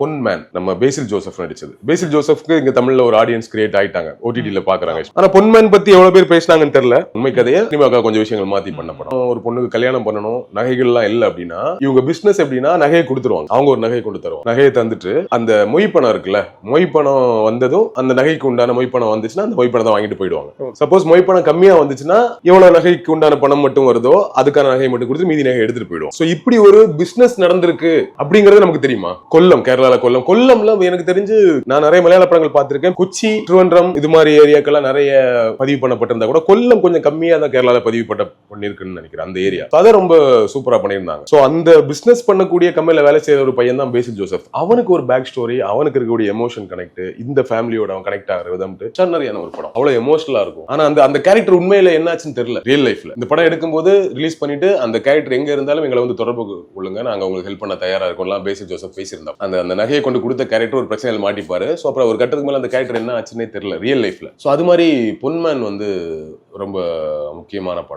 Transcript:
பொன்மேன் நம்ம பேசில் ஜோசப் நடிச்சது. பேசில் ஜோசப்க்கு இங்க தமிழ்ல ஒரு ஆடியன்ஸ் கிரியேட் ஆயிட்டாங்க, ஓடிடில பாக்குறாங்க. ஆனா பொன்மேன் பத்தி எவ்வளவு பேர் பேசினாங்கன்னு தெரியல. உண்மை கதையை சினிமாக்கா கொஞ்சம் விஷயங்கள் மாத்தி பண்ண படம். ஒரு பொண்ணுக்கு கல்யாணம் பண்ணணும், நகைகள் எல்லாம் இல்ல அப்படின்னா இவங்க பிசினஸ் எப்படின்னா நகையை கொடுத்துருவாங்க. அவங்க ஒரு நகையை கொண்டு தருவாங்க. நகையை தந்துட்டு அந்த மொய் பணம் இருக்குல்ல, மொய் பணம் வந்ததும் அந்த நகைக்கு உண்டான மொய் பணம் வந்துச்சுன்னா அந்த மொய் பணத்தை வாங்கிட்டு போயிடுவாங்க. சப்போஸ் மொய் பணம் கம்மியா வந்துச்சுன்னா எவ்வளவு நகைக்கு உண்டான பணம் மட்டும் வருதோ அதுக்கான நகையை மட்டும் கொடுத்து மீதி நகை எடுத்துட்டு போயிடுவோம். சோ இப்படி ஒரு பிசினஸ் நடந்திருக்கு அப்படிங்கறது நமக்கு தெரியுமா? கொல்லம், கேரளால கொல்லம்ல எனக்கு தெரிஞ்சு நான் நிறைய மலையாள படங்கள் பார்த்திருக்கேன். கொச்சி, திருவன்றம் இது மாதிரி ஏரியாக்கெல்லாம் நிறைய பதிவு பண்ணப்பட்டிருந்தா கூட கொல்லம் கொஞ்சம் கம்மியா தான் கேரளால பதிவு பண்ணிருக்குன்னு நினைக்கிறேன். அந்த ஏரியா அதை ரொம்ப சூப்பரா பண்ணியிருந்தாங்க. சோ அந்த பிசினஸ் பண்ணக்கூடிய கம்பெனில வேலை செய்யற ஒரு பையன் தான் பேசில் ஜோசப். அவனுக்கு ஒரு பேக் ஸ்டோரி, அவனுக்கு இருக்கக்கூடிய எமோஷன் கனெக்ட், இந்த ஃபேமிலியோட அவன் கனெக்ட் ஆகிற விதம் எக்ஸ்ட்ரானரியான ஒரு படம். அவ்வளவு எமோஷனலா இருக்கும். ஆனா அந்த கேரக்டர் உண்மையில என்னாச்சுன்னு தெரியல. ரியல் லைஃப்ல இந்த படம் எடுக்கும்போது ரிலீஸ் பண்ணிட்டு அந்த கேரக்டர் எங்க இருந்தாலும் எங்களை வந்து தொடர்பு கொள்ளுங்க, நாங்க உங்களுக்கு ஹெல்ப் பண்ண தயாரா இருக்கோம்லாம் பேசில் ஜோசப் பேசியிருந்தோம். அந்த நகையை கொண்டு கொடுத்த கேரக்டர் ஒரு பிரச்சனையில் மாட்டிப்பாரு. சோ அப்புறம் ஒரு கட்டத்துக்கு மேல அந்த கேரக்டர் என்ன ஆச்சுன்னே தெரியல ரியல் லைஃப்ல. சோ அது மாதிரி பொன்மேன் வந்து ரொம்ப முக்கியமான படம்.